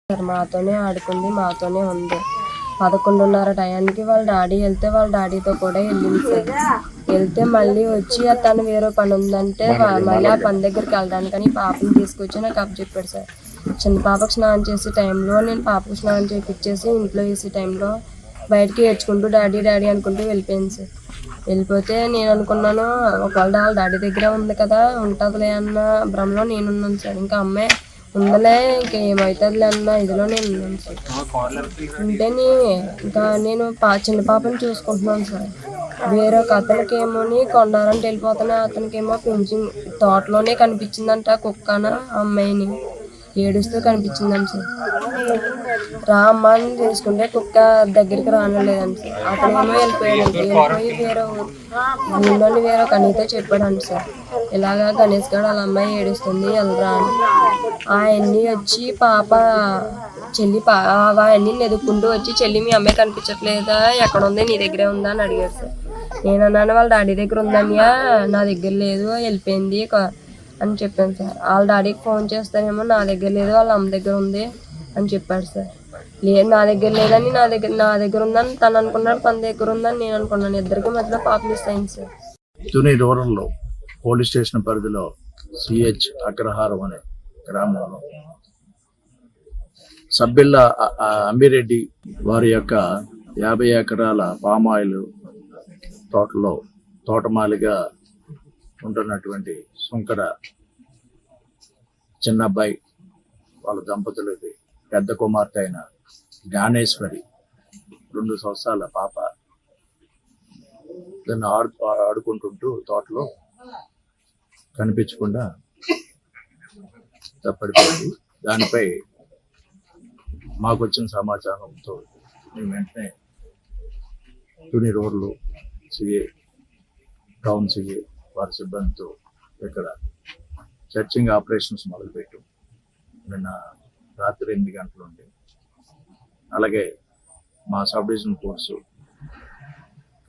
మాతోనే ఆడుకుంది, మాతోనే ఉంది. 11:30 టయానికి వాళ్ళ డాడీ వెళ్తే వాళ్ళ డాడీతో కూడా వెళ్ళింది సార్. వెళ్తే మళ్ళీ వచ్చి తను వేరే పని ఉందంటే మళ్ళీ ఆ పని దగ్గరికి వెళ్ళడానికని పాపని తీసుకొచ్చి నాకు అప్పచెప్పాడు సార్. చిన్న పాపకు స్నానం చేసే టైంలో నేను పాపకు స్నానం చేయించేసి ఇంట్లో వేసే టైంలో బయటకి ఏడ్చుకుంటూ డాడీ డాడీ అనుకుంటూ వెళ్ళిపోయింది సార్. వెళ్ళిపోతే నేను అనుకున్నాను ఒకవేళ వాళ్ళ డాడీ దగ్గర ఉంది కదా, ఉంటుందిలే అన్న భ్రమలో నేనున్నాను సార్. ఇంకా అమ్మాయి ఉండలే, ఇంకేమవుతుందిలే అన్న ఇదిలో నేను ఉన్నాను సార్. అంటే ఇంకా నేను చిన్న పాపని చూసుకుంటున్నాను సార్. వేరే ఒక అతనికి ఏమోని కొండారంటే వెళ్ళిపోతాను, అతనికేమో పెంచింగ్ తోటలోనే కనిపించిందంట కుక్కన అమ్మాయిని ఏడుస్తూ కనిపించిందంట సార్. రామ్మ అని తీసుకుంటే కుక్క దగ్గరికి రానలేదంట సార్. అతనేమో వెళ్ళిపోయాడంట. వెళ్ళిపోయి వేరే ఊళ్ళోని వేరే ఒక అన్నయ్యతో చెప్పాడంట సార్. ఇలాగా గణేష్ గారు వాళ్ళ అమ్మాయి ఏడుస్తుంది వెళ్ళరా అని. ఆయన్ని వచ్చి పాప చెల్లి అవన్నీ ఎదుక్కుంటూ వచ్చి చెల్లి మీ అమ్మాయి కనిపించట్లేదా, ఎక్కడ ఉంది, నీ దగ్గరే ఉందా అని అడిగారు సార్. నేను అన్నాను వాళ్ళ డాడీ దగ్గర ఉందన్నయ్యా, నా దగ్గర లేదు వెళ్ళిపోయింది అని చెప్పాను సార్. వాళ్ళ డాడీకి ఫోన్ చేస్తానేమో నా దగ్గర లేదు వాళ్ళ అమ్మ దగ్గర ఉంది అని చెప్పాడు సార్. లేదు నా దగ్గర లేదని నా దగ్గర ఉందని తను అనుకున్నాడు, తన దగ్గర ఉందని నేను అనుకున్నాను. ఇద్దరికి మధ్యలో పాప మిస్ అయింది సార్. తుని రూరల్లో పోలీస్ స్టేషన్ పరిధిలో సిహెచ్ అగ్రహారం అనే గ్రామంలో సబ్బిళ్ళ అంబిరెడ్డి వారి యొక్క 50 ఎకరాల పామాయిల్ తోటలో తోటమాలిగా ఉంటున్నటువంటి సుంకర చిన్నబ్బాయి వాళ్ళ దంపతులకి పెద్ద కుమార్తె అయిన జ్ఞానేశ్వరి 2 సంవత్సరాల పాప దాన్ని ఆడుకుంటుంటూ తోటలో కనిపించకుండా తప్పడిపోయింది. దానిపై మాకు వచ్చిన సమాచారంతో మేము వెంటనే తుని రోడ్లు సిఏ టౌన్ సిఏ వారి సిబ్బందితో ఇక్కడ సెర్చింగ్ ఆపరేషన్స్ మొదలుపెట్టాం. నిన్న రాత్రి 8 గంటల నుండి అలాగే మా sub division force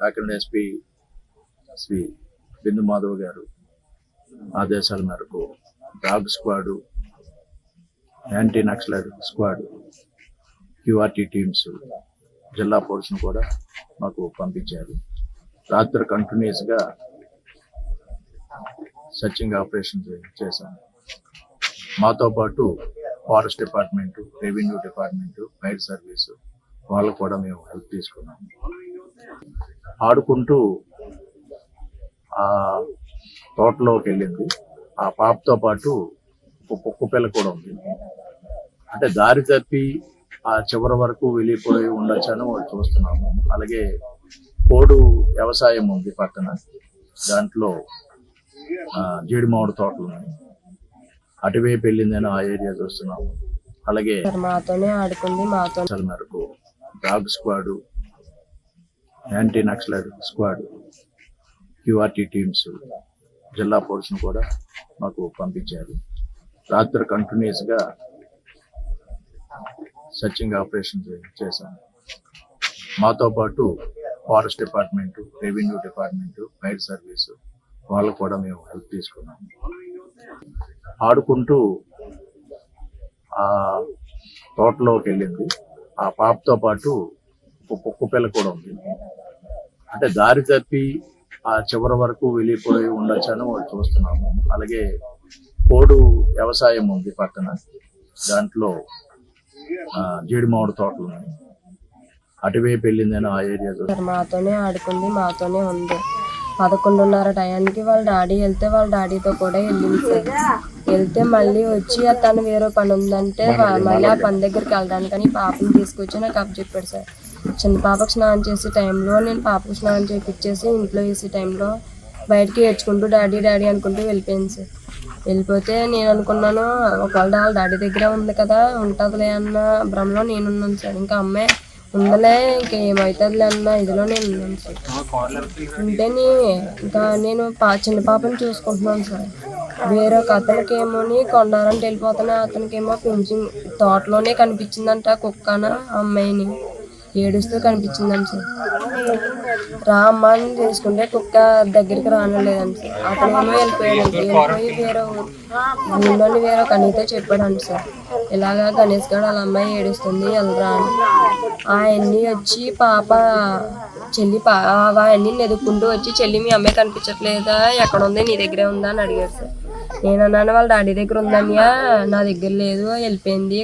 Kakinada SP Shri Bindu Madhav గారు ఆదేశాల మేరకు dog squad, anti naxalite squad, QRT teams, జిల్లా పోలీసును కూడా మాకు పంపించారు. రాత్రి కంటిన్యూస్గా సర్చింగ్ ఆపరేషన్ చేశాం. మాతో పాటు forest department, revenue department, fire service వాళ్ళు కూడా మేము హెల్ప్ తీసుకున్నాం. ఆడుకుంటూ ఆ తోటలోకి వెళ్ళింది. ఆ పాపతో పాటు ఒక కుక్క పిల్ల కూడా ఉంది. అంటే దారి తప్పి ఆ చివరి వరకు వెళ్ళిపోయి ఉండొచ్చని చూస్తున్నాము. అలాగే పోడు వ్యవసాయం ఉంది పక్కన, దాంట్లో జీడి మామిడి తోటలు ఉన్నాయి, అటువైపు వెళ్ళిందని ఆ ఏరియా చూస్తున్నాము. అలాగే మాతోనే ఆడుకుంది, మాతో మేరకు dog squad, anti naxalite squad, QRT teams, జిల్లా పోలీసును కూడా మాకు పంపించారు. రాత్రి కంటిన్యూస్గా సర్చింగ్ ఆపరేషన్ చేశాం. మాతో పాటు forest department, revenue department, fire service వాళ్ళు కూడా మేము హెల్ప్ తీసుకున్నాం. ఆడుకుంటూ ఆ తోటలోకి వెళ్ళింది. ఆ పాపతో పాటు ఒక కుక్క పిల్ల కూడా ఉంది. అంటే దారి తప్పి ఆ చివరి వరకు వెళ్ళిపోయి ఉండొచ్చని చూస్తున్నాము. అలాగే పోడు వ్యవసాయం ఉంది పక్కన, దాంట్లో జీడి మామిడి తోటలు ఉన్నాయి, అటువైపు వెళ్ళిందని ఆ ఏరియా మాతోనే ఆడుకుంది, మాతోనే ఉంది. 11:30 టయానికి వాళ్ళ డాడీ వెళ్తే వాళ్ళ డాడీతో కూడా వెళ్ళింది సార్. వెళ్తే మళ్ళీ వచ్చి తను వేరే పని ఉందంటే మళ్ళీ ఆ పని దగ్గరికి వెళ్ళడానికని పాపని తీసుకొచ్చి నాకు అప్పచెప్పాడు సార్. చిన్న పాపకు స్నానం చేసే టైంలో నేను పాపకు స్నానం చేయించేసి ఇంట్లో వేసే టైంలో బయటకి ఏడ్చుకుంటూ డాడీ డాడీ అనుకుంటూ వెళ్ళిపోయింది సార్. వెళ్ళిపోతే నేను అనుకున్నాను ఒకవేళ వాళ్ళ డాడీ దగ్గర ఉంది కదా, ఉంటుందిలే అన్న భ్రమలో నేనున్నాను సార్. ఇంకా అమ్మాయి ఉండలే, ఇంకేమవుతుందిలే అన్న ఇదిలో నేను ఉన్నాను సార్. అంటే ఇంకా నేను చిన్న పాపని చూసుకుంటున్నాను సార్. వేరే ఒక అతనికి ఏమోని కొండారంటే వెళ్ళిపోతాను, అతనికేమో పెంచింగ్ తోటలోనే కనిపించిందంట కుక్కన అమ్మాయిని ఏడుస్తూ కనిపించిందంట సార్. రామ్మా అని తీసుకుంటే కుక్క దగ్గరికి రానలేదండి సార్. అతనేమో వెళ్ళిపోయాడండి. వెళ్ళిపోయి ఊళ్ళోని వేరే కనీతో చెప్పాడండి సార్, ఇలాగా గణేష్ గడు వాళ్ళ అమ్మాయి ఏడుస్తుంది వెళ్ళరా అని. ఆయన్ని వచ్చి పాప చెల్లి అవన్నీ ఎదుక్కుంటూ వచ్చి, చెల్లి మీ అమ్మాయి కనిపించట్లేదా, ఎక్కడ ఉంది, నీ దగ్గరే ఉందా అని అడిగారు సార్. నేను అన్నాను వాళ్ళ డాడీ దగ్గర ఉందనియా, నా దగ్గర లేదు వెళ్ళిపోయింది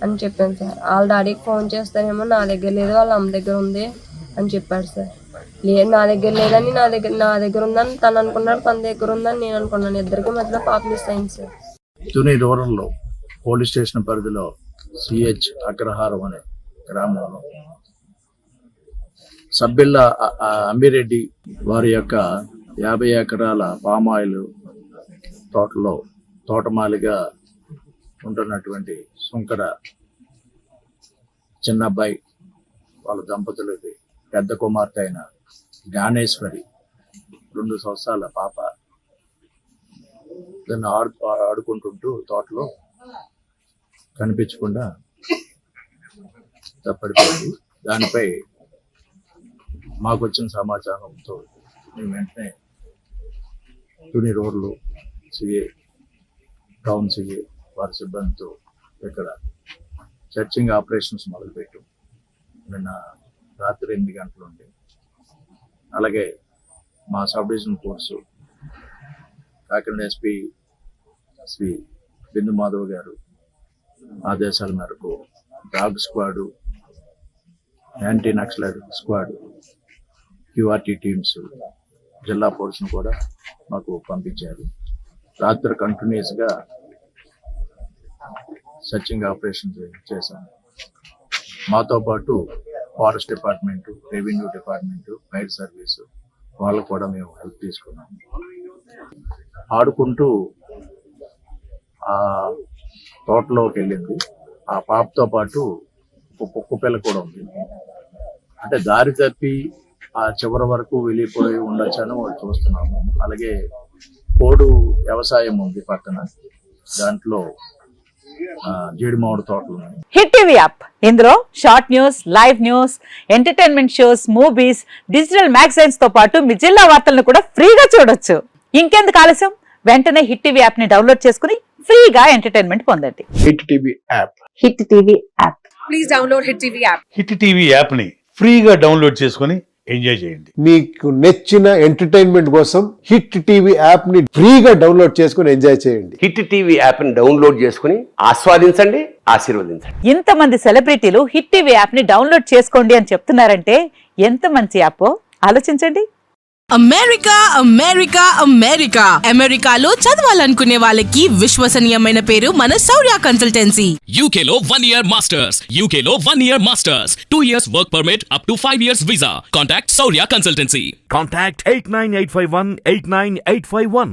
అని చెప్పాను సార్. వాళ్ళ డాడీకి ఫోన్ చేస్తానేమో నా దగ్గర లేదు వాళ్ళ అమ్మ దగ్గర ఉంది అని చెప్పాడు సార్. లేదు నా దగ్గర లేదని నా దగ్గర ఉందని తను అనుకున్నాడు, తన దగ్గర ఉందని నేను అనుకున్నాను. ఇద్దరికి మధ్యలో పాప మిస్ అయింది సార్. తుని రూరల్లో పోలీస్ స్టేషన్ పరిధిలో సిహెచ్ అగ్రహారం అనే గ్రామంలో సబ్బిళ్ళ అంబిరెడ్డి వారి యొక్క 50 ఎకరాల పామాయిల్ తోటలో తోటమాలిగా ఉంటున్నటువంటి శంకర చిన్నబ్బాయి వాళ్ళ దంపతులకి పెద్ద కుమార్తె అయిన జ్ఞానేశ్వరి 2 సంవత్సరాల పాప దాన్ని ఆడుకుంటుంటూ తోటలో కనిపించకుండా తప్పడిపోయింది. దానిపై మాకు వచ్చిన సమాచారంతో మేము వెంటనే తుని రోడ్లు సిఏ టౌన్ సిఏ వారి సిబ్బందితో ఇక్కడ సెర్చింగ్ ఆపరేషన్స్ మొదలుపెట్టాం. నిన్న రాత్రి 8 గంటల నుండి అలాగే మా sub division force Kakinada SP Shri Bindu Madhav గారు ఆదేశాల మేరకు dog squad, anti naxalite squad, QRT teams, జిల్లా పోలీసును కూడా మాకు పంపించారు. రాత్రి కంటిన్యూస్గా సర్చింగ్ ఆపరేషన్ చేశాం. మాతో పాటు forest department, revenue department, fire service వాళ్ళు కూడా మేము హెల్ప్ తీసుకున్నాం. ఆడుకుంటూ ఆ తోటలోకి వెళ్ళింది. ఆ పాపతో పాటు ఒక కుక్క పిల్ల కూడా ఉంది. అంటే దారి తప్పి ఆ చివరి వరకు వెళ్ళిపోయి ఉండొచ్చని చూస్తున్నాము. అలాగే పోడు వ్యవసాయం ఉంది పక్కన, దాంట్లో జీడి మామిడి తోటలు ఉన్నాయి. హిట్ టీవీ యాప్, ఇందులో short news, live news, entertainment shows, movies, digital magazines తో పాటు మీ జిల్లా వార్తలను కూడా ఫ్రీగా చూడొచ్చు. ఇంకెందుకు ఆలస్యం, వెంటనే హిట్ టీవీ యాప్ ని డౌన్లోడ్ చేసుకుని ఫ్రీగా ఎంటర్టైన్మెంట్ పొందండి. Hit TV app. Hit TV app. Please download hit TV app. Hit TV app ని ఫ్రీగా డౌన్లోడ్ చేసుకుని ఎంజాయ్ చేయండి. మీకు నచ్చిన ఎంటర్టైన్మెంట్ కోసం హిట్ టీవీ యాప్ ని ఫ్రీగా డౌన్లోడ్ చేసుకుని ఎంజాయ్ చేయండి. హిట్ టీవీ యాప్ ని డౌన్లోడ్ చేసుకుని ఆస్వాదించండి, ఆశీర్వదించండి. ఇంతమంది సెలబ్రిటీలు హిట్ టీవీ యాప్ ని డౌన్లోడ్ చేసుకోండి అని చెప్తున్నారంటే ఎంత మంచి యాప్ ఆలోచించండి. అమెరికా అమెరికా అమెరికా అమెరికాలో చదవాలనుకునే వాళ్ళకి విశ్వసనీయమైన పేరు మన శౌర్య కన్సల్టెన్సీ. UK లో 1 year masters. UK లో 1 year masters. 2 years work permit up to 5 years visa. Contact Saurya Consultancy. Contact 89851 89851.